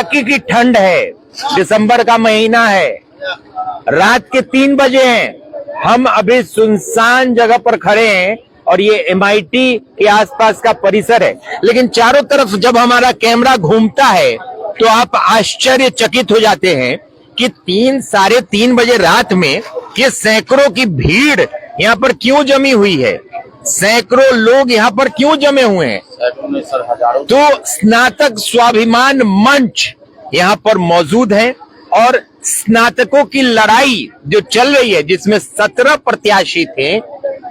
कड़ाके की ठंड है, दिसंबर का महीना है, रात के 3 बजे हैं, हम अभी सुनसान जगह पर खड़े हैं और ये MIT के आसपास का परिसर है। लेकिन चारों तरफ जब हमारा कैमरा घूमता है तो आप आश्चर्यचकित हो जाते हैं कि 3 साढ़े 3 बजे रात में ये सैकड़ों की भीड़ यहाँ पर क्यों जमी हुई है, सैकड़ों लोग यहाँ पर क्यों जमे हुए हैं। तो स्नातक स्वाभिमान मंच यहाँ पर मौजूद है और स्नातकों की लड़ाई जो चल रही है, जिसमें 17 प्रत्याशी थे,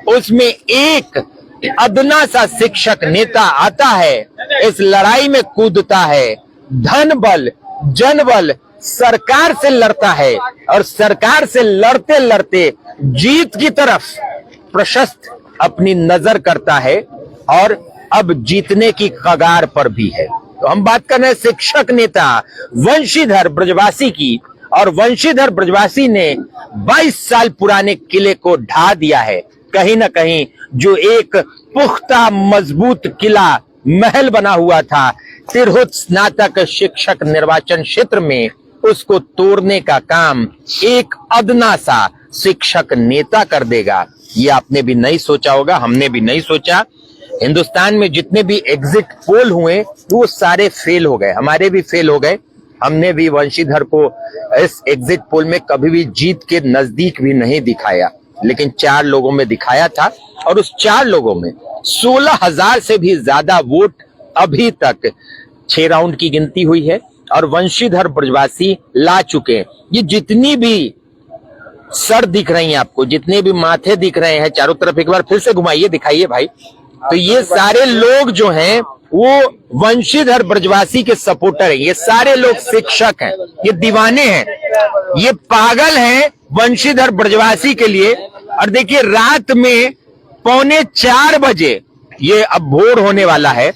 उसमें एक अदना सा शिक्षक नेता आता है, इस लड़ाई में कूदता है, धन बल जन बल सरकार से लड़ता है और सरकार से लड़ते लड़ते जीत की तरफ प्रशस्त अपनी नजर करता है और अब जीतने की कगार पर भी है। तो हम बात कर रहे हैं शिक्षक नेता वंशीधर ब्रजवासी की, और वंशीधर ब्रजवासी ने 22 साल पुराने किले को ढा दिया है। कहीं ना कहीं जो एक पुख्ता मजबूत किला महल बना हुआ था तिरहुत स्नातक शिक्षक निर्वाचन क्षेत्र में, उसको तोड़ने का काम एक अदना सा शिक्षक नेता कर देगा। ये आपने भी नहीं सोचा होगा, हमने भी नहीं सोचा। हिंदुस्तान में जितने भी एग्जिट पोल हुए वो सारे फेल हो गए, हमारे भी फेल हो गए। हमने भी वंशीधर को इस एग्जिट पोल में कभी भी जीत के नजदीक भी नहीं दिखाया, लेकिन 4 लोगों में दिखाया था और उस 4 लोगों में 16,000 से भी ज्यादा वोट अभी तक 6 राउंड की गिनती हुई है और वंशीधर ब्रजवासी ला चुके हैं। ये जितनी भी सर दिख रही हैं आपको, जितने भी माथे दिख रहे हैं चारों तरफ, एक बार फिर से घुमाइए, दिखाइए भाई। तो ये सारे लोग जो हैं वो वंशीधर ब्रजवासी के सपोर्टर हैं। ये सारे लोग शिक्षक हैं, ये दीवाने हैं, ये पागल हैं वंशीधर ब्रजवासी के लिए। और देखिए रात में 3:45 बजे ये अब भोर होने वाला है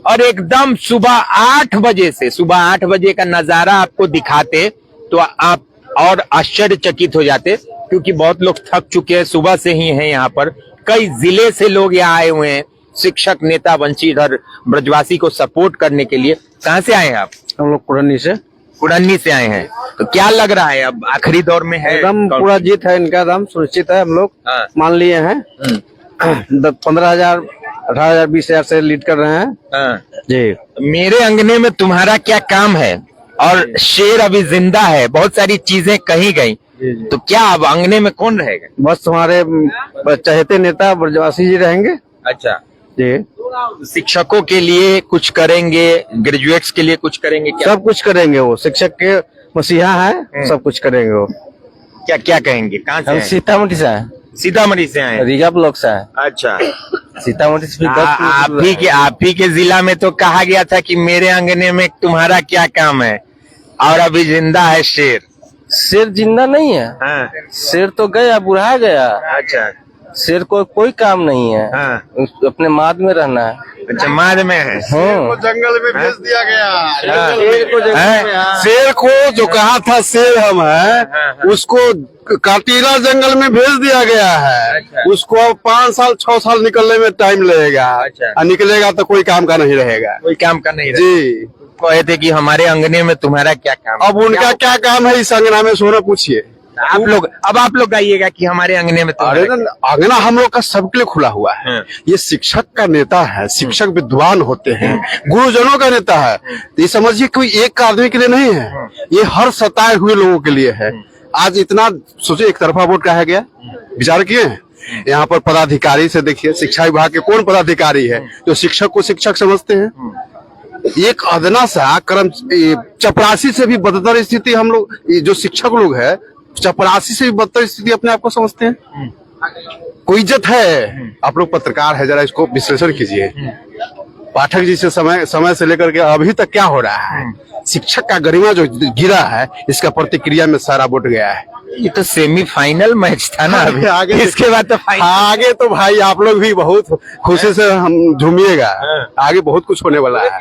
और एकदम सुबह 8 बजे से, सुबह 8 बजे का नजारा आपको दिखाते तो आप और आश्चर्यचकित हो जाते, क्योंकि बहुत लोग थक चुके हैं, सुबह से ही हैं यहाँ पर। कई जिले से लोग यहाँ आए हुए हैं शिक्षक नेता वंशीधर ब्रजवासी को सपोर्ट करने के लिए। कहाँ से आए हैं आप? हम लोग कुड़न्नी से आए हैं। तो क्या लग रहा है अब आखिरी दौर में है? एकदम पूरा जीत है इनका, एकदम सुनिश्चित है। हम लोग मान लिए हैं 15,000 18,000 20,000 से लीड कर रहे हैं जी। मेरे अंगने में तुम्हारा क्या काम है, और शेर अभी जिंदा है, बहुत सारी चीजें कही गई, तो क्या अब अंगने में कौन रहेगा? बस तुम्हारे चहेते नेता ब्रजवासी जी रहेंगे। अच्छा जी। शिक्षकों के लिए कुछ करेंगे, ग्रेजुएट्स के लिए कुछ करेंगे क्या? सब कुछ करेंगे, वो शिक्षक के मसीहा है, सब कुछ करेंगे वो। क्या क्या कहेंगे? कहाँ से? सीतामढ़ी से है। सीतामढ़ी से आए? रीगा ब्लॉक से है। अच्छा, सीतामढ़ी से आप ही के जिला में तो कहा गया था कि मेरे अंगने में तुम्हारा क्या काम है, और अभी जिंदा है शेर। शेर जिंदा नहीं है। हाँ। शेर तो गया, बुढ़ा गया। अच्छा, शेर को कोई काम नहीं है। हाँ। अपने माद में रहना है। अच्छा, माद में है। जंगल में भेज दिया गया। शेर को जो कहा था शेर हम है, उसको काटीला जंगल में भेज दिया गया है। अच्छा। उसको 5 साल 6 साल निकलने में टाइम लगेगा। अच्छा। निकलेगा तो कोई काम का नहीं रहेगा। कोई काम का नहीं जी। कहे थे कि हमारे अंगने में तुम्हारा क्या काम? अब उनका क्या काम है इस अंगना में, सोना पूछिए आप लोग आइएगा कि हमारे अंगने में अरे अंगना हम लोग का सबके लिए खुला हुआ है। ये शिक्षक का नेता है, शिक्षक विद्वान होते हैं, गुरुजनों का नेता है। तो ये समझिए कोई एक आदमी के लिए नहीं है, ये हर सताए हुए लोगों के लिए है। आज इतना सोचिए, एक तरफा वोट कहा गया, विचार किए हैं? यहाँ पर पदाधिकारी से देखिए, शिक्षा विभाग के कौन पदाधिकारी है जो शिक्षक को शिक्षक समझते हैं? एक अदना सा कर्म चपरासी से भी बदतर स्थिति हम लोग, जो शिक्षक लोग है चपरासी से भी बदतर स्थिति अपने आप को समझते हैं। कोई इज्जत है? आप लोग पत्रकार है, जरा इसको विश्लेषण कीजिए। पाठक जी से समय से लेकर के अभी तक क्या हो रहा है? शिक्षक का गरिमा जो गिरा है, इसका प्रतिक्रिया में सारा वोट गया है। ये तो सेमीफाइनल मैच था ना अभी। आगे इसके बाद तो आगे तो भाई आप लोग भी बहुत खुशी से हम झूमिएगा, आगे बहुत कुछ होने वाला है।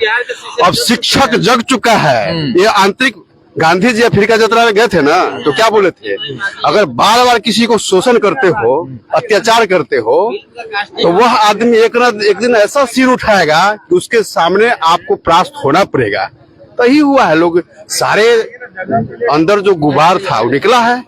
अब शिक्षक जग चुका है। ये आंतरिक, गांधी जी अफ्रीका यात्रा में गए थे ना, तो क्या बोले थे? अगर बार बार किसी को शोषण करते हो, अत्याचार करते हो, तो वह आदमी एक दिन ऐसा सिर उठाएगा कि उसके सामने आपको परास्त होना पड़ेगा। तो ही हुआ है। लोग सारे अंदर जो गुबार था वो निकला है।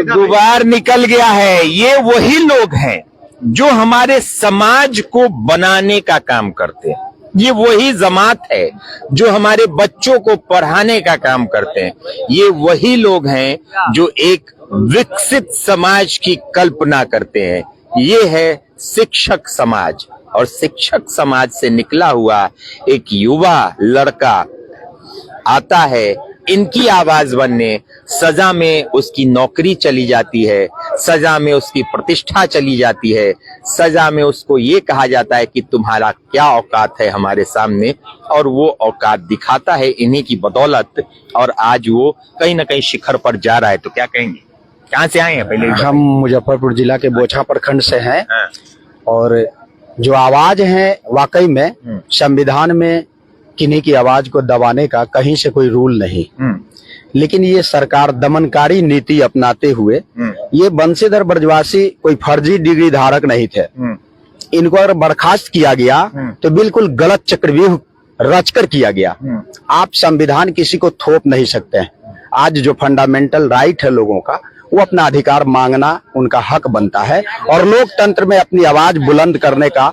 गुबार निकल गया है। ये वही लोग हैं जो हमारे समाज को बनाने का काम करते हैं। ये वही जमात है जो हमारे बच्चों को पढ़ाने का काम करते हैं। ये वही लोग हैं जो एक विकसित समाज की कल्पना करते हैं। ये है शिक्षक समाज। और शिक्षक समाज से निकला हुआ एक युवा लड़का आता है इनकी आवाज बनने। सजा में उसकी नौकरी चली जाती है, सजा में उसकी प्रतिष्ठा चली जाती है, सजा में उसको ये कहा जाता है कि तुम्हारा क्या औकात है हमारे सामने, और वो औकात दिखाता है इन्हीं की बदौलत। और आज वो कहीं ना कहीं शिखर पर जा रहा है। तो क्या कहेंगे, कहाँ से आए हैं? पहले हम मुजफ्फरपुर जिला के बोछा प्रखंड से हैं। और जो आवाज है वाकई में संविधान में किन्हीं की आवाज को दबाने का कहीं से कोई रूल नहीं, लेकिन ये सरकार दमनकारी नीति अपनाते हुए, ये बंशीधर ब्रजवासी कोई फर्जी डिग्री धारक नहीं थे। इनको अगर बर्खास्त किया गया तो बिल्कुल गलत चक्रव्यूह रचकर किया गया। आप संविधान किसी को थोप नहीं सकते हैं। आज जो फंडामेंटल राइट है लोगों का, वो अपना अधिकार मांगना उनका हक बनता है। और लोकतंत्र में अपनी आवाज बुलंद करने का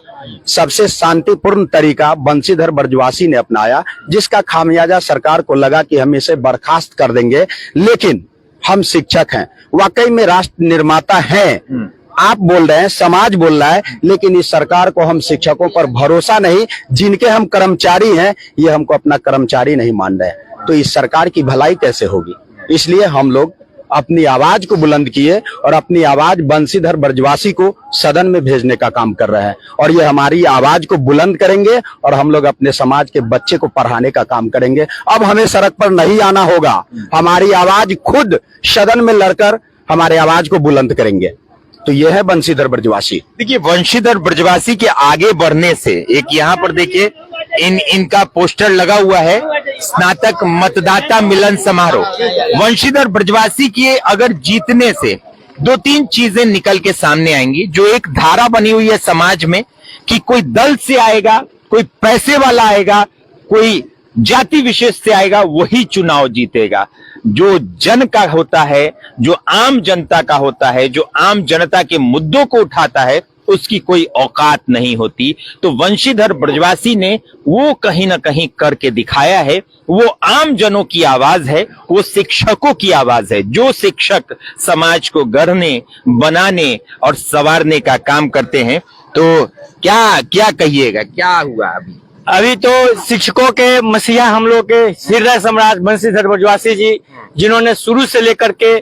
सबसे शांतिपूर्ण तरीका बंशीधर ब्रजवासी ने अपनाया, जिसका खामियाजा सरकार को लगा कि हम इसे बर्खास्त कर देंगे। लेकिन हम शिक्षक हैं, वाकई में राष्ट्र निर्माता हैं। आप बोल रहे हैं, समाज बोल रहा है, लेकिन इस सरकार को हम शिक्षकों पर भरोसा नहीं। जिनके हम कर्मचारी हैं, ये हमको अपना कर्मचारी नहीं मान रहे, तो इस सरकार की भलाई कैसे होगी? इसलिए हम लोग अपनी आवाज को बुलंद किए और अपनी आवाज बंशीधर ब्रजवासी को सदन में भेजने का काम कर रहे हैं। और ये हमारी आवाज को बुलंद करेंगे और हम लोग अपने समाज के बच्चे को पढ़ाने का काम करेंगे। अब हमें सड़क पर नहीं आना होगा, हमारी आवाज खुद सदन में लड़कर हमारे आवाज को बुलंद करेंगे। तो ये है बंशीधर ब्रजवासी। देखिए, बंशीधर ब्रजवासी के आगे बढ़ने से एक यहाँ पर देखिए इनका पोस्टर लगा हुआ है, स्नातक मतदाता मिलन समारोह। बंशीधर ब्रजवासी के अगर जीतने से दो तीन चीजें निकल के सामने आएंगी। जो एक धारा बनी हुई है समाज में कि कोई दल से आएगा, कोई पैसे वाला आएगा, कोई जाति विशेष से आएगा, वही चुनाव जीतेगा। जो जन का होता है, जो आम जनता का होता है, जो आम जनता के मुद्दों को उठाता है, उसकी कोई औकात नहीं होती। तो बंशीधर ब्रजवासी ने वो कहीं ना कहीं करके दिखाया है। वो आम जनों की आवाज है, वो शिक्षकों की आवाज है। जो शिक्षक समाज को गढ़ने, बनाने और संवारने का काम करते हैं। तो क्या क्या कहिएगा, क्या हुआ अभी तो शिक्षकों के मसीहा हम लोग के हृदय सम्राट बंशीधर ब्रजवासी जी, जिन्होंने शुरू से लेकर के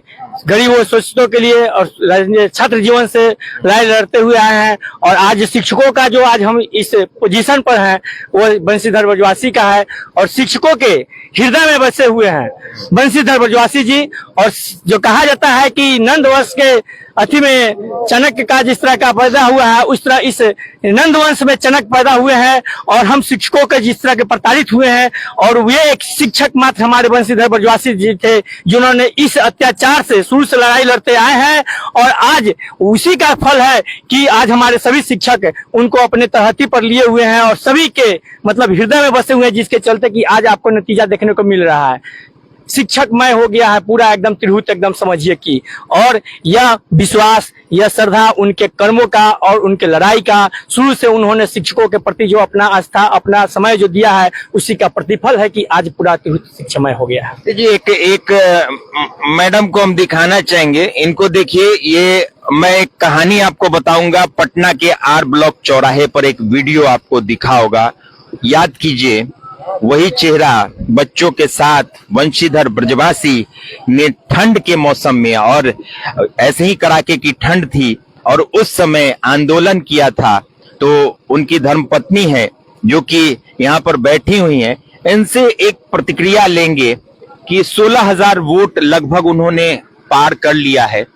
गरीबों शोषितों के लिए और छात्र जीवन से लड़ाई लड़ते हुए आए हैं। और आज शिक्षकों का जो आज हम इस पोजीशन पर हैं, वो बंशीधर ब्रजवासी का है। और शिक्षकों के हृदय में बसे हुए हैं बंशीधर ब्रजवासी जी। और जो कहा जाता है कि नंदवंश के अथी में चाणक्य का जिस तरह का पैदा हुआ है, उस तरह इस नंदवंश में चाणक्य पैदा हुए हैं। और हम शिक्षकों के जिस तरह के प्रताड़ित हुए हैं, और वे एक शिक्षक मात्र हमारे बंशीधर ब्रजवासी जी थे, जिन्होंने इस अत्याचार से शुरू से लड़ाई लड़ते आए हैं। और आज उसी का फल है कि आज हमारे सभी शिक्षक उनको अपने तहती पर लिए हुए हैं और सभी के मतलब हृदय में बसे हुए हैं, जिसके चलते कि आज आपको नतीजा देखने को मिल रहा है। शिक्षकमय हो गया है पूरा एकदम त्रिभुत, एकदम समझिए कि। और यह विश्वास, यह श्रद्धा उनके कर्मों का और उनके लड़ाई का, शुरू से उन्होंने शिक्षकों के प्रति जो अपना आस्था, अपना समय जो दिया है, उसी का प्रतिफल है कि आज पूरा त्रिभुत शिक्षामय हो गया है। देखिए, एक मैडम को हम दिखाना चाहेंगे। इनको देखिए, ये मैं एक कहानी आपको बताऊंगा। पटना के आर ब्लॉक चौराहे पर एक वीडियो आपको दिखा होगा, याद कीजिए। वही चेहरा बच्चों के साथ बंशीधर ब्रजवासी ने ठंड के मौसम में, और ऐसे ही कड़ाके की ठंड थी और उस समय आंदोलन किया था। तो उनकी धर्मपत्नी है जो कि यहाँ पर बैठी हुई हैं, इनसे एक प्रतिक्रिया लेंगे कि 16,000 वोट लगभग उन्होंने पार कर लिया है।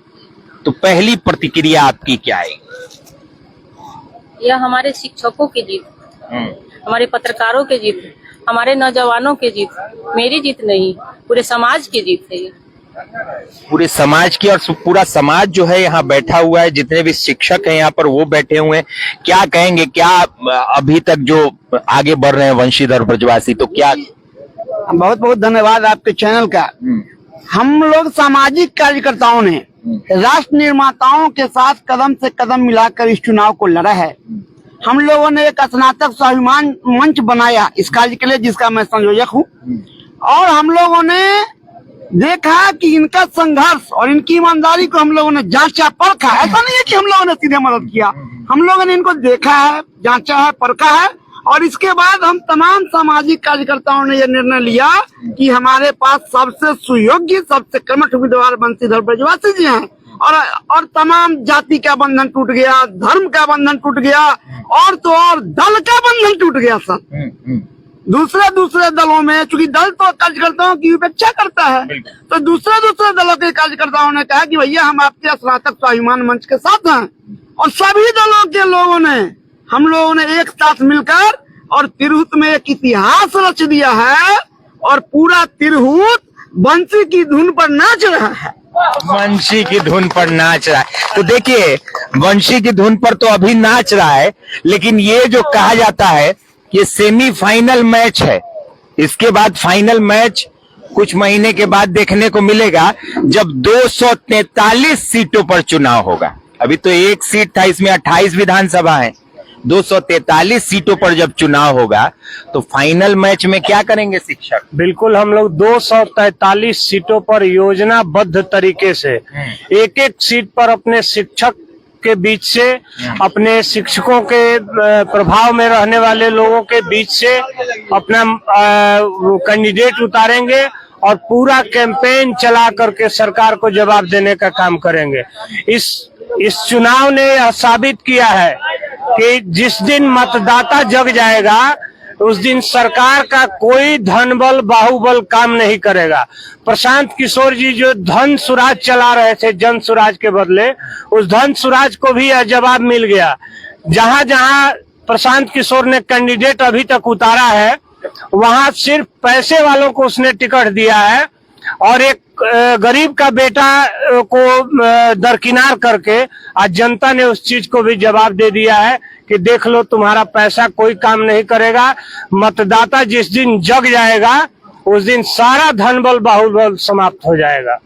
तो पहली प्रतिक्रिया आपकी क्या है? यह हमारे शिक्षकों की जीत, हमारे पत्रकारों की जीत, हमारे नौजवानों की जीत, मेरी जीत नहीं, पूरे समाज की जीत है। पूरे समाज की, और पूरा समाज जो है यहाँ बैठा हुआ है। जितने भी शिक्षक हैं यहाँ पर वो बैठे हुए हैं। क्या कहेंगे, क्या अभी तक जो आगे बढ़ रहे हैं बंशीधर ब्रजवासी, तो क्या बहुत बहुत धन्यवाद आपके चैनल का। हम लोग सामाजिक कार्यकर्ताओं ने राष्ट्र निर्माताओं के साथ कदम से कदम मिलाकर इस चुनाव को लड़ा है। हम लोगों ने एक स्नातक स्वाभिमान मंच बनाया इस कार्य के लिए, जिसका मैं संयोजक हूँ। और हम लोगों ने देखा कि इनका संघर्ष और इनकी ईमानदारी को हम लोगों ने जांचा परखा। ऐसा नहीं है कि हम लोगों ने सीधे मदद किया, हम लोगों ने इनको देखा है, जांचा है, परखा है। और इसके बाद हम तमाम सामाजिक कार्यकर्ताओं ने यह निर्णय लिया कि हमारे पास सबसे सुयोग्य, सबसे कर्मठ उम्मीदवार बंशीधर ब्रजवासी जी हैं। और तमाम जाति का बंधन टूट गया, धर्म का बंधन टूट गया, और तो और दल का बंधन टूट गया सर। दूसरे दलों में, चूंकि दल तो कार्यकर्ताओं की उपेक्षा करता है, तो दूसरे दलों के कार्यकर्ताओं ने कहा कि भैया हम आपके स्नातक स्वाभिमान मंच के साथ हैं। और सभी दलों के लोगों ने, हम लोगों ने एक साथ मिलकर और तिरहुत में एक इतिहास रच दिया है। और पूरा तिरहुत बंसी की धुन पर नाच रहा है, वंशी की धुन पर नाच रहा है। तो देखिए, वंशी की धुन पर तो अभी नाच रहा है, लेकिन ये जो कहा जाता है ये सेमीफाइनल मैच है। इसके बाद फाइनल मैच कुछ महीने के बाद देखने को मिलेगा, जब 243 सीटों पर चुनाव होगा। अभी तो एक सीट था, इसमें 28 विधानसभा है। 243 सीटों पर जब चुनाव होगा तो फाइनल मैच में क्या करेंगे शिक्षक? बिल्कुल, हम लोग 243 सीटों पर योजनाबद्ध तरीके से एक एक सीट पर अपने शिक्षक के बीच से, अपने शिक्षकों के प्रभाव में रहने वाले लोगों के बीच से अपना कैंडिडेट उतारेंगे और पूरा कैंपेन चला करके सरकार को जवाब देने का काम करेंगे। इस चुनाव ने यह साबित किया है कि जिस दिन मतदाता जग जाएगा उस दिन सरकार का कोई धन बल बाहुबल काम नहीं करेगा। प्रशांत किशोर जी जो धन सुराज चला रहे थे जन सुराज के बदले, उस धन सुराज को भी यह जवाब मिल गया। जहां जहां प्रशांत किशोर ने कैंडिडेट अभी तक उतारा है, वहां सिर्फ पैसे वालों को उसने टिकट दिया है और एक गरीब का बेटा को दरकिनार करके आज जनता ने उस चीज को भी जवाब दे दिया है कि देख लो, तुम्हारा पैसा कोई काम नहीं करेगा। मतदाता जिस दिन जग जाएगा उस दिन सारा धन बल बाहुबल समाप्त हो जाएगा।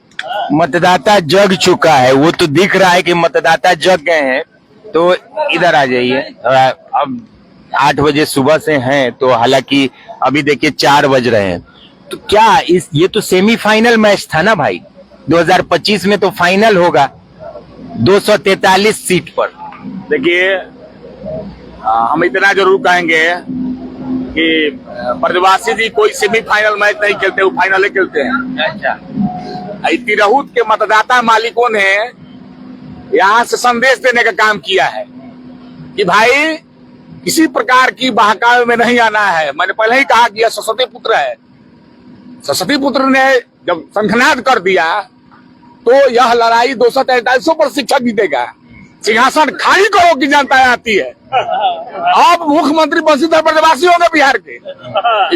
मतदाता जग चुका है, वो तो दिख रहा है कि मतदाता जग गए हैं। तो इधर आ जाइए, अब 8 बजे सुबह से हैं, तो हालांकि अभी देखिए 4 बज रहे हैं। तो क्या ये तो सेमीफाइनल मैच था ना भाई, 2025 में तो फाइनल होगा 243 सीट पर। देखिए, हम इतना जरूर कहेंगे कि ब्रजवासी जी कोई सेमीफाइनल मैच नहीं खेलते, वो फाइनल ही खेलते हैं। अच्छा, तिरहुत के मतदाता मालिकों ने यहाँ से संदेश देने का काम किया है कि भाई किसी प्रकार की बहकावे में नहीं आना है। मैंने पहले ही कहा कि यह सरस्वती पुत्र है। सरस्वती पुत्र ने जब संखनाद कर दिया तो यह लड़ाई 243 पर शिक्षक जीतेगा। सिंहासन खाली करो की जनता आती है। आप मुख्यमंत्री बंशीधर ब्रजवासी होंगे बिहार के,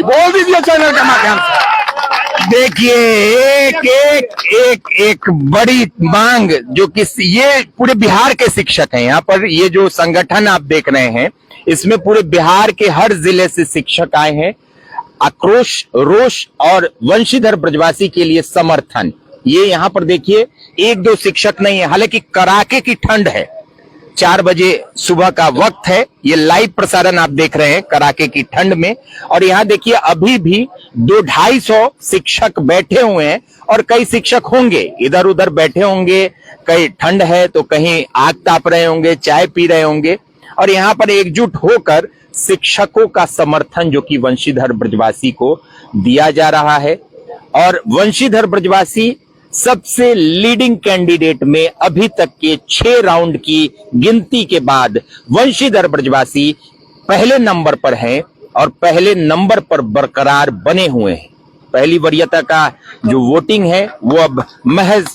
बोल दीजिए चैनल के माध्यम से। देखिए, एक बड़ी मांग जो कि ये पूरे बिहार के शिक्षक हैं, यहाँ पर ये जो संगठन आप देख रहे हैं इसमें पूरे बिहार के हर जिले से शिक्षक आए हैं। आक्रोश, रोष और वंशीधर ब्रजवासी के लिए समर्थन। ये यहाँ पर देखिए 1-2 शिक्षक नहीं है, हालांकि कड़ाके की ठंड है। 4 बजे सुबह का वक्त है, ये लाइव प्रसारण आप देख रहे हैं कड़ाके की ठंड में। और यहाँ देखिए अभी भी 200-250 शिक्षक बैठे हुए हैं और कई शिक्षक होंगे इधर उधर बैठे होंगे, कहीं ठंड है तो कहीं आग ताप रहे होंगे, चाय पी रहे होंगे। और यहाँ पर एकजुट होकर शिक्षकों का समर्थन जो कि वंशीधर ब्रजवासी को दिया जा रहा है। और वंशीधर ब्रजवासी सबसे लीडिंग कैंडिडेट में अभी तक के 6 राउंड की गिनती के बाद वंशीधर ब्रजवासी पहले नंबर पर हैं और पहले नंबर पर बरकरार बने हुए हैं। पहली वरीयता का जो वोटिंग है वो अब महज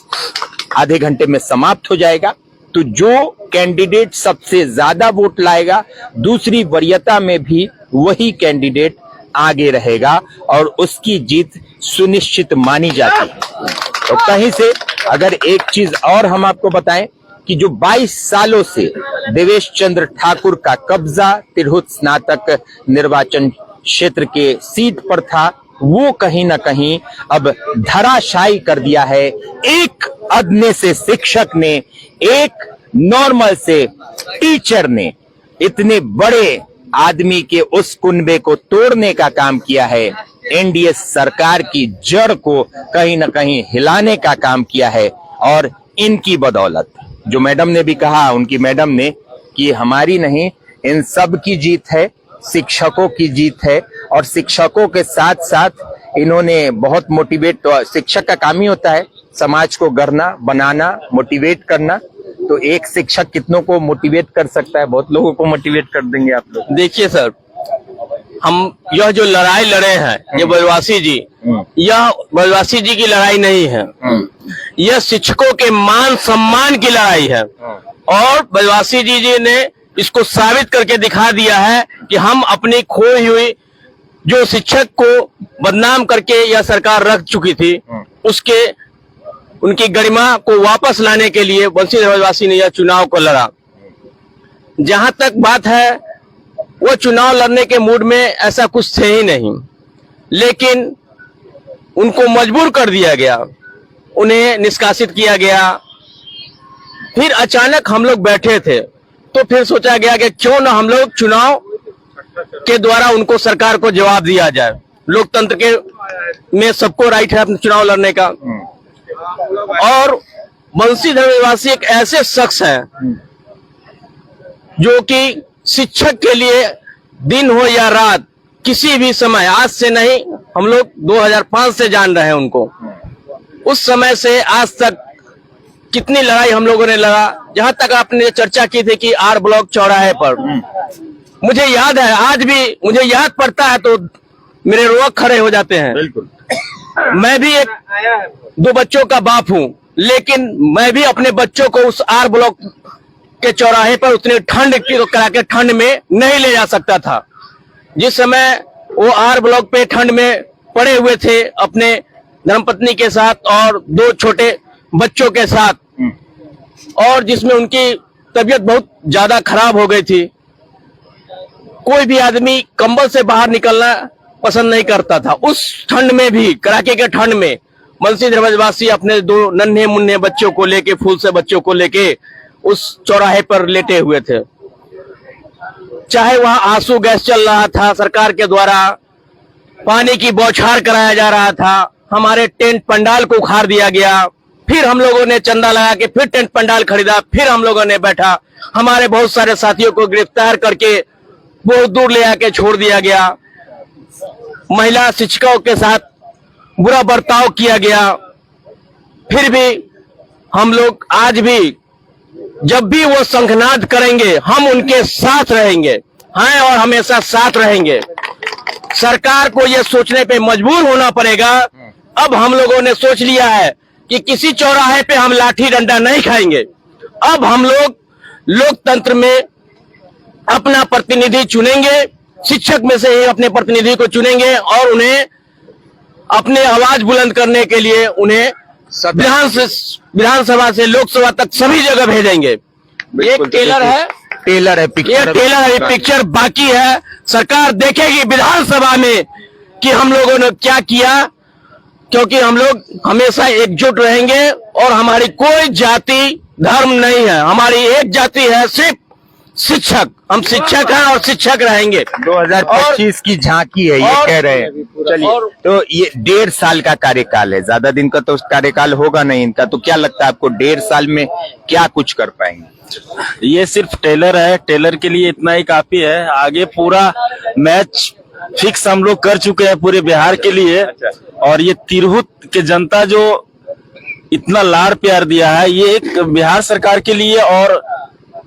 आधे घंटे में समाप्त हो जाएगा। तो जो कैंडिडेट सबसे ज्यादा वोट लाएगा दूसरी वरीयता में भी वही कैंडिडेट आगे रहेगा और उसकी जीत सुनिश्चित मानी जाती है। तो कहीं से अगर एक चीज और हम आपको बताएं कि जो 22 सालों से देवेश चंद्र ठाकुर का कब्जा तिरहुत स्नातक निर्वाचन क्षेत्र के सीट पर था, वो कहीं ना कहीं अब धराशायी कर दिया है। एक अदने से शिक्षक ने, एक नॉर्मल से टीचर ने इतने बड़े आदमी के उस कुनबे को तोड़ने का काम किया है। एनडीए सरकार की जड़ को कहीं ना कहीं हिलाने का काम किया है। और इनकी बदौलत, जो मैडम ने भी कहा, उनकी मैडम ने, कि हमारी नहीं, इन सब की जीत है, शिक्षकों की जीत है। और शिक्षकों के साथ साथ इन्होंने बहुत मोटिवेट, तो शिक्षक का काम ही होता है समाज को गढ़ना, बनाना, मोटिवेट करना। तो एक शिक्षक कितनों को मोटिवेट कर सकता है? बहुत लोगों को मोटिवेट कर देंगे आप लोग। देखिए सर, हम यह जो लड़ाई लड़े हैं, ये ब्रजवासी जी, यह ब्रजवासी जी की लड़ाई नहीं है, यह शिक्षकों के मान सम्मान की लड़ाई है। और ब्रजवासी जी ने इसको साबित करके दिखा दिया है कि हम अपनी खोई हुई, जो शिक्षक को बदनाम करके यह सरकार रख चुकी थी, उसके उनकी गरिमा को वापस लाने के लिए बंसीधर ब्रजवासी ने यह चुनाव को लड़ा। जहां तक बात है, वो चुनाव लड़ने के मूड में ऐसा कुछ थे ही नहीं, लेकिन उनको मजबूर कर दिया गया, उन्हें निष्कासित किया गया। फिर अचानक हम लोग बैठे थे, तो फिर सोचा गया कि क्यों ना हम लोग चुनाव के द्वारा उनको, सरकार को जवाब दिया जाए। लोकतंत्र के में सबको राइट है अपने चुनाव लड़ने का। और बंसीधर ब्रजवासी एक ऐसे शख्स हैं जो कि शिक्षक के लिए दिन हो या रात, किसी भी समय, आज से नहीं, हम लोग 2005 से जान रहे हैं उनको। उस समय से आज तक कितनी लड़ाई हम लोगों ने लड़ा। जहां तक आपने चर्चा की थी कि आर ब्लॉक चौराहे पर, मुझे याद है, आज भी मुझे याद पड़ता है तो मेरे रोग खड़े हो जाते हैं। बिल्कुल। मैं भी एक 2 बच्चों का बाप हूं, लेकिन मैं भी अपने बच्चों को उस आर ब्लॉक के चौराहे पर उतने ठंड की कड़ा के ठंड में नहीं ले जा सकता था। जिस समय वो आर ब्लॉक पे ठंड में पड़े हुए थे अपने धर्मपत्नी के साथ और 2 छोटे बच्चों के साथ, और जिसमें उनकी तबीयत बहुत ज्यादा खराब हो गई थी। कोई भी आदमी कंबल से बाहर निकलना पसंद नहीं करता था। उस ठंड में भी, कड़ाके के ठंड में, बंसीधर ब्रजवासी अपने 2 नन्हे मुन्ने बच्चों को लेके, फूल से बच्चों को लेके उस चौराहे पर लेटे हुए थे। चाहे वहां आंसू गैस चल रहा था, सरकार के द्वारा पानी की बौछार कराया जा रहा था, हमारे टेंट पंडाल को उखाड़ दिया गया, फिर हम लोगों ने चंदा लगा के फिर टेंट पंडाल खरीदा, फिर हम लोगों ने बैठा, हमारे बहुत सारे साथियों को गिरफ्तार करके बहुत दूर ले आके छोड़ दिया गया, महिला शिक्षकों के साथ बुरा बर्ताव किया गया। फिर भी हम लोग आज भी, जब भी वो शंखनाद करेंगे, हम उनके साथ रहेंगे, हैं और हमेशा साथ रहेंगे। सरकार को ये सोचने पे मजबूर होना पड़ेगा। अब हम लोगों ने सोच लिया है कि किसी चौराहे पे हम लाठी डंडा नहीं खाएंगे। अब हम लोग लोकतंत्र में अपना प्रतिनिधि चुनेंगे, शिक्षक में से ही अपने प्रतिनिधि को चुनेंगे और उन्हें अपने आवाज बुलंद करने के लिए उन्हें विधानसभा से लोकसभा तक सभी जगह भेजेंगे। एक टेलर है, ये पिक्चर बाकी है। सरकार देखेगी विधानसभा में कि हम लोगों ने क्या किया, क्योंकि हम लोग हमेशा एकजुट रहेंगे और हमारी कोई जाति धर्म नहीं है, हमारी एक जाति है, सिर्फ शिक्षक। हम शिक्षक हैं और शिक्षक रहेंगे। 2025 की झांकी है ये कह रहे हैं। चलिए, तो ये 1.5 साल का कार्यकाल है, ज्यादा दिन का तो कार्यकाल होगा नहीं इनका। तो क्या लगता है आपको 1.5 साल में क्या कुछ कर पाएंगे? ये सिर्फ टेलर है, टेलर के लिए इतना ही काफी है। आगे पूरा मैच फिक्स हम लोग कर चुके हैं पूरे बिहार के लिए। और ये तिरहुत के जनता जो इतना लाड़ प्यार दिया है, ये एक बिहार सरकार के लिए और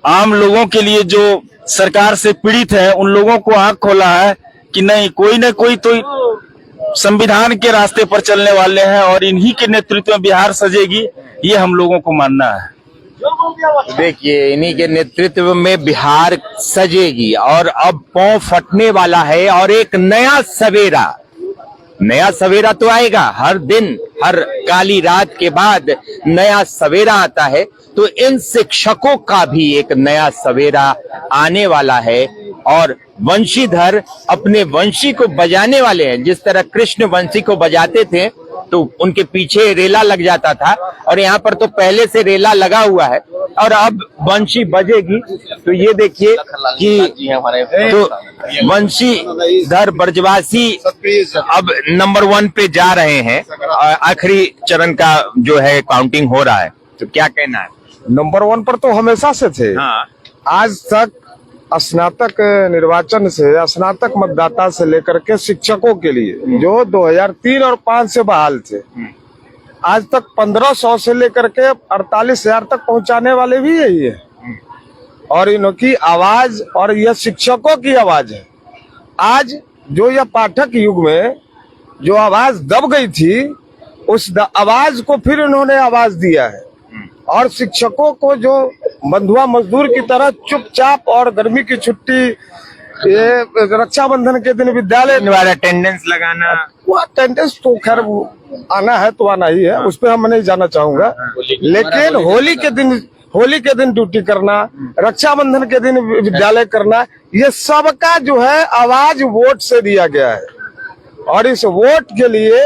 आम लोगों के लिए जो सरकार से पीड़ित है, उन लोगों को आंख खोला है कि नहीं, कोई न कोई तो संविधान के रास्ते पर चलने वाले हैं और इन्हीं के नेतृत्व में बिहार सजेगी, ये हम लोगों को मानना है। देखिए, इन्हीं के नेतृत्व में बिहार सजेगी और अब पांव फटने वाला है और एक नया सवेरा तो आएगा। हर दिन, हर काली रात के बाद नया सवेरा आता है। तो इन शिक्षकों का भी एक नया सवेरा आने वाला है। और वंशीधर अपने वंशी को बजाने वाले हैं। जिस तरह कृष्ण वंशी को बजाते थे तो उनके पीछे रेला लग जाता था, और यहाँ पर तो पहले से रेला लगा हुआ है और अब वंशी बजेगी। तो ये देखिए कि तो वंशीधर ब्रजवासी अब नंबर 1 पे जा रहे हैं। आखिरी चरण का जो है काउंटिंग हो रहा है, तो क्या कहना है? नंबर 1 पर तो हमेशा से थे। हाँ। आज तक स्नातक निर्वाचन से, स्नातक मतदाता से लेकर के शिक्षकों के लिए जो 2003 और 5 से बहाल थे, आज तक 1500 से लेकर के 48,000 तक पहुंचाने वाले भी यही है। और इनकी आवाज, और यह शिक्षकों की आवाज है। आज जो यह पाठक युग में जो आवाज दब गई थी, उस आवाज को फिर इन्होंने आवाज दिया है। और शिक्षकों को जो बंधुआ मजदूर की तरह चुपचाप, और गर्मी की छुट्टी, ये रक्षाबंधन के दिन विद्यालय अटेंडेंस लगाना, वो अटेंडेंस तो खैर आना है तो आना ही है, उस पर हम नहीं जाना चाहूंगा। लेकिन होली के दिन ड्यूटी करना, रक्षाबंधन के दिन विद्यालय करना, ये सबका जो है आवाज वोट से दिया गया है। और इस वोट के लिए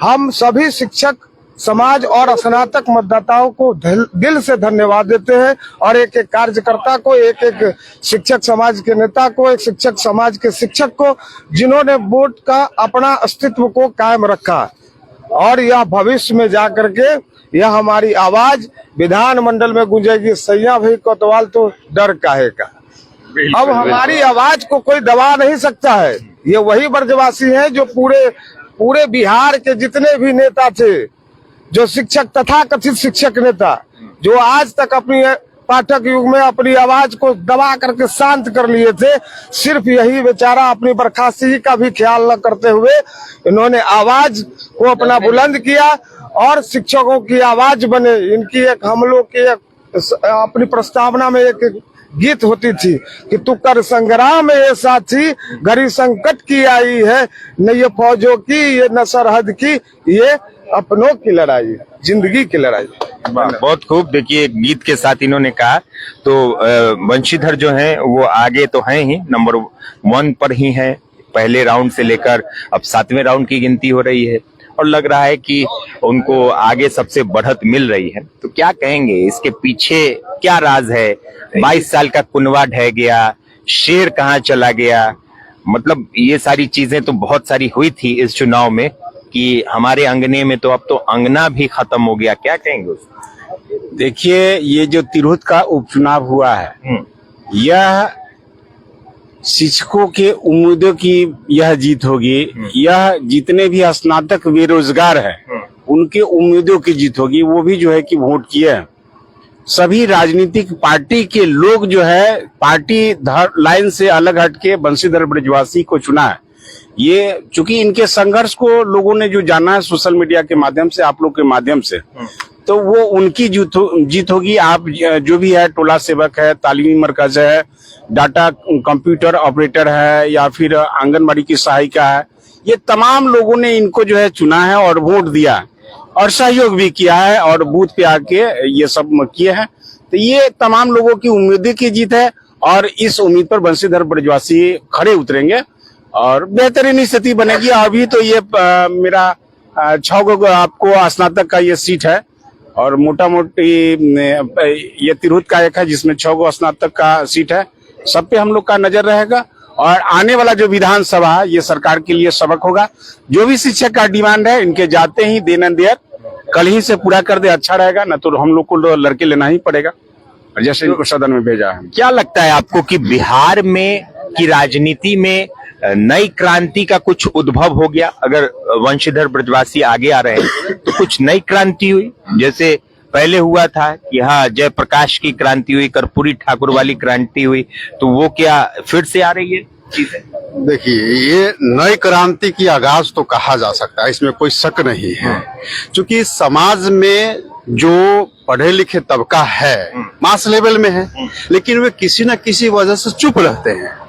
हम सभी शिक्षक समाज और स्नातक मतदाताओं को दिल से धन्यवाद देते हैं। और एक एक कार्यकर्ता को, एक एक शिक्षक समाज के नेता को, एक शिक्षक समाज के शिक्षक को, जिन्होंने वोट का अपना अस्तित्व को कायम रखा। और यह भविष्य में जा करके यह हमारी आवाज विधानमंडल में गूंजेगी। सैया भाई कोतवाल तो डर काहे का। अब हमारी आवाज को कोई दबा नहीं सकता है। ये वही ब्रजवासी हैं जो पूरे बिहार के जितने भी नेता थे, जो शिक्षक तथा कथित शिक्षक नेता, जो आज तक अपनी पाठक युग में अपनी आवाज को दबा करके शांत कर लिए थे, सिर्फ यही बेचारा अपनी बर्खास्तगी का भी ख्याल न करते हुए इन्होंने आवाज को अपना बुलंद किया और शिक्षकों की आवाज बने। इनकी एक, हम लोग की अपनी प्रस्तावना में एक गीत होती थी कि तू कर संग्राम ये साथी, घड़ी संकट की आई है, न ये फौजों की, ये न सरहद की, ये अपनों की लड़ाई, जिंदगी की लड़ाई। बहुत खूब। देखिए गीत के साथ इन्होंने कहा। तो वंशीधर जो हैं वो आगे तो हैं ही, नंबर 1 पर ही हैं। पहले राउंड से लेकर अब 7वें राउंड की गिनती हो रही है और लग रहा है कि उनको आगे सबसे बढ़त मिल रही है। तो क्या कहेंगे, इसके पीछे क्या राज है? 22 साल का कुनवा ढह गया, शेर कहाँ चला गया, मतलब ये सारी चीजें तो बहुत सारी हुई थी इस चुनाव में कि हमारे अंगने में तो अब तो अंगना भी खत्म हो गया। क्या कहेंगे? देखिए, ये जो तिरहुत का उपचुनाव हुआ है, यह शिक्षकों के उम्मीदों की यह जीत होगी। यह जितने भी स्नातक बेरोजगार हैं, उनके उम्मीदों की जीत होगी। वो भी जो है कि वोट किए हैं। सभी राजनीतिक पार्टी के लोग जो है पार्टी लाइन से अलग हटके बंशीधर ब्रजवासी को चुना है। ये चूंकि इनके संघर्ष को लोगों ने जो जाना है सोशल मीडिया के माध्यम से, आप लोग के माध्यम से, तो वो उनकी जीत होगी। आप जो भी है, टोला सेवक है, तालीमी मरकज है, डाटा कंप्यूटर ऑपरेटर है, या फिर आंगनबाड़ी की सहायिका है, ये तमाम लोगों ने इनको जो है चुना है और वोट दिया है और सहयोग भी किया है और बूथ पे आके ये सब किए हैं। तो ये तमाम लोगों की उम्मीद की जीत है और इस उम्मीद पर बंशीधर ब्रजवासी खड़े उतरेंगे और बेहतरीन स्थिति बनेगी। अभी तो ये मेरा 6 आपको स्नातक का ये सीट है और मोटा मोटी ये तिरहुत का एक है जिसमें 6 स्नातक का सीट है। सब पे हम लोग का नजर रहेगा और आने वाला जो विधानसभा ये सरकार के लिए सबक होगा। जो भी शिक्षक का डिमांड है, इनके जाते ही देन एंड देयर कल ही से पूरा कर दे, अच्छा रहेगा। न तो हम लोग को लड़के लेना ही पड़ेगा, और जैसे इनको सदन में भेजा है। क्या लगता है आपको कि बिहार में की राजनीति में नई क्रांति का कुछ उद्भव हो गया? अगर वंशीधर ब्रजवासी आगे आ रहे हैं तो कुछ नई क्रांति हुई, जैसे पहले हुआ था कि हाँ जयप्रकाश की क्रांति हुई, कर्पूरी ठाकुर वाली क्रांति हुई, तो वो क्या फिर से आ रही है चीजें? देखिए, ये नई क्रांति की आगाज तो कहा जा सकता है, इसमें कोई शक नहीं है। क्योंकि समाज में जो पढ़े लिखे तबका है मास लेवल में है, लेकिन वे किसी न किसी वजह से चुप रहते हैं।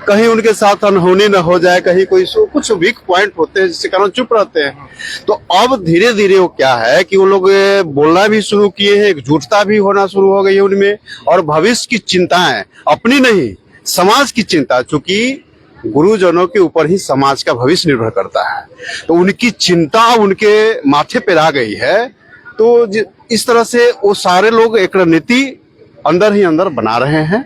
कहीं उनके साथ अनहोनी न हो जाए, कहीं कोई कुछ वीक पॉइंट होते हैं जिसके कारण चुप रहते हैं। तो अब धीरे धीरे वो क्या है कि वो लोग बोलना भी शुरू किए हैं, एकजुटता भी होना शुरू हो गई है उनमें, और भविष्य की चिंताएं अपनी नहीं समाज की चिंता, चूंकि गुरुजनों के ऊपर ही समाज का भविष्य निर्भर करता है, तो उनकी चिंता उनके माथे पे आ गई है। तो इस तरह से वो सारे लोग एक रणनीति अंदर ही अंदर बना रहे हैं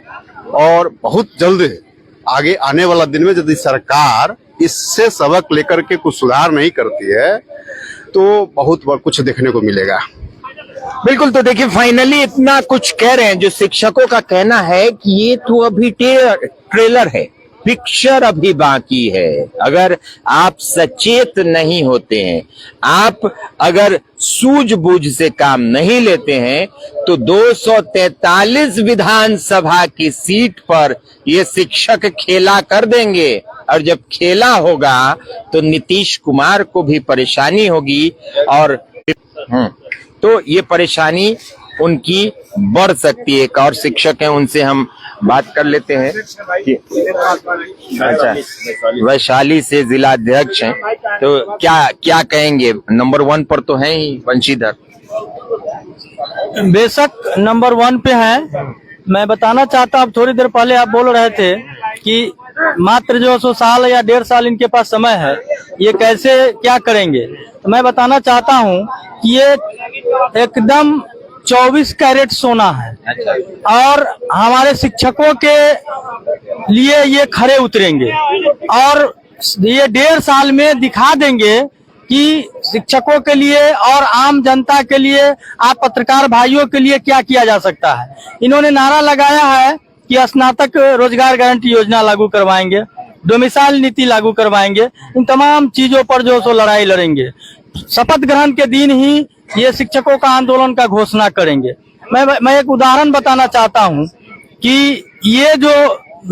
और बहुत जल्द आगे आने वाला दिन में यदि सरकार इससे सबक लेकर के कुछ सुधार नहीं करती है तो बहुत कुछ देखने को मिलेगा। बिल्कुल। तो देखिए, फाइनली इतना कुछ कह रहे हैं, जो शिक्षकों का कहना है कि ये तो अभी ट्रेलर है, पिक्चर अभी बाकी है। अगर आप सचेत नहीं होते हैं, आप अगर सूझबूझ से काम नहीं लेते हैं, तो 243 विधानसभा की सीट पर ये शिक्षक खेला कर देंगे। और जब खेला होगा तो नीतीश कुमार को भी परेशानी होगी और तो ये परेशानी उनकी बढ़ सकती है। एक और शिक्षक हैं, उनसे हम बात कर लेते हैं। अच्छा, वैशाली से जिला अध्यक्ष हैं, तो क्या कहेंगे? नंबर 1 पर तो हैं ही बंशीधर। बेशक नंबर 1 पे हैं। मैं बताना चाहता हूँ, थोड़ी देर पहले आप बोल रहे थे कि मात्र जो 100 साल या 1.5 साल इनके पास समय है, ये कैसे क्या करेंगे। तो मैं बताना चाहता हूँ कि ये एकदम 24 कैरेट सोना है और हमारे शिक्षकों के लिए ये खरे उतरेंगे और ये 1.5 साल में दिखा देंगे कि शिक्षकों के लिए और आम जनता के लिए, आप पत्रकार भाइयों के लिए क्या किया जा सकता है। इन्होंने नारा लगाया है कि स्नातक रोजगार गारंटी योजना लागू करवाएंगे, डोमिसाइल नीति लागू करवाएंगे, इन तमाम चीजों पर जो सो लड़ाई लड़ेंगे। शपथ ग्रहण के दिन ही ये शिक्षकों का आंदोलन का घोषणा करेंगे। मैं एक उदाहरण बताना चाहता हूं कि ये जो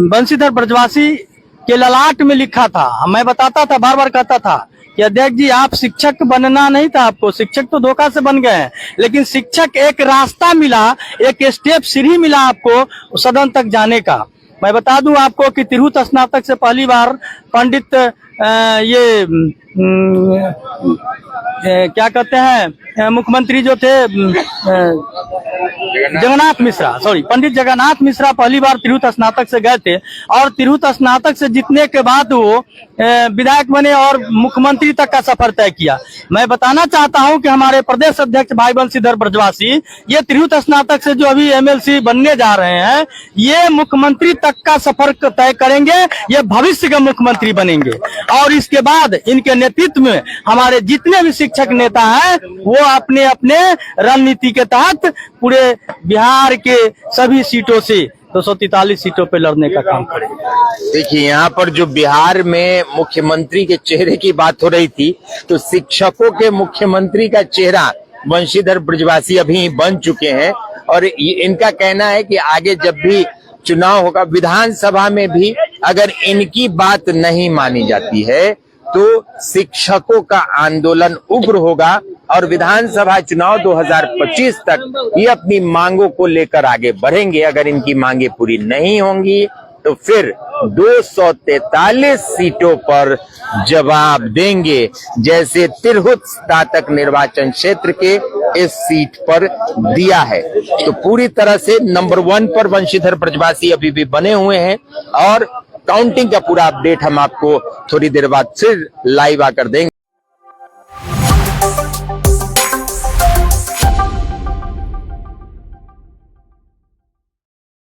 बंशीधर ब्रजवासी के ललाट में लिखा था, मैं बताता था, बार बार कहता था कि अध्यक्ष जी आप शिक्षक बनना नहीं था आपको, शिक्षक तो धोखा से बन गए हैं, लेकिन शिक्षक एक रास्ता मिला, एक स्टेप सीढ़ी मिला आपको सदन तक जाने का। मैं बता दूं आपको कि तिरहुत स्नातक से पहली बार पंडित क्या कहते हैं मुख्यमंत्री जो थे जगन्नाथ मिश्रा, पंडित जगन्नाथ मिश्रा पहली बार तिरहुत स्नातक से गए थे और तिरहुत स्नातक से जीतने के बाद वो विधायक बने और मुख्यमंत्री तक का सफर तय किया। मैं बताना चाहता हूं कि हमारे प्रदेश अध्यक्ष भाई बंशीधर ब्रजवासी ये तिरहुत स्नातक से जो अभी एमएलसी बनने जा रहे हैं, ये मुख्यमंत्री तक का सफर तय करेंगे, ये भविष्य के मुख्यमंत्री बनेंगे और इसके बाद इनके नेतृत्व में हमारे जितने भी शिक्षक नेता हैं वो अपने अपने रणनीति के तहत पूरे बिहार के सभी सीटों से 243 सीटों पे लड़ने का काम करेंगे। देखिए, यहाँ पर जो बिहार में मुख्यमंत्री के चेहरे की बात हो रही थी, तो शिक्षकों के मुख्यमंत्री का चेहरा बंशीधर ब्रजवासी अभी बन चुके हैं और इनका कहना है कि आगे जब भी चुनाव होगा, विधानसभा में भी अगर इनकी बात नहीं मानी जाती है तो शिक्षकों का आंदोलन उग्र होगा और विधानसभा चुनाव 2025 तक ये अपनी मांगों को लेकर आगे बढ़ेंगे। अगर इनकी मांगे पूरी नहीं होंगी तो फिर 243 सीटों पर जवाब देंगे, जैसे तिरहुत स्नातक निर्वाचन क्षेत्र के इस सीट पर दिया है। तो पूरी तरह से नंबर 1 पर बंशीधर ब्रजवासी अभी भी बने हुए हैं और काउंटिंग का पूरा अपडेट हम आपको थोड़ी देर बाद फिर लाइव आकर देंगे।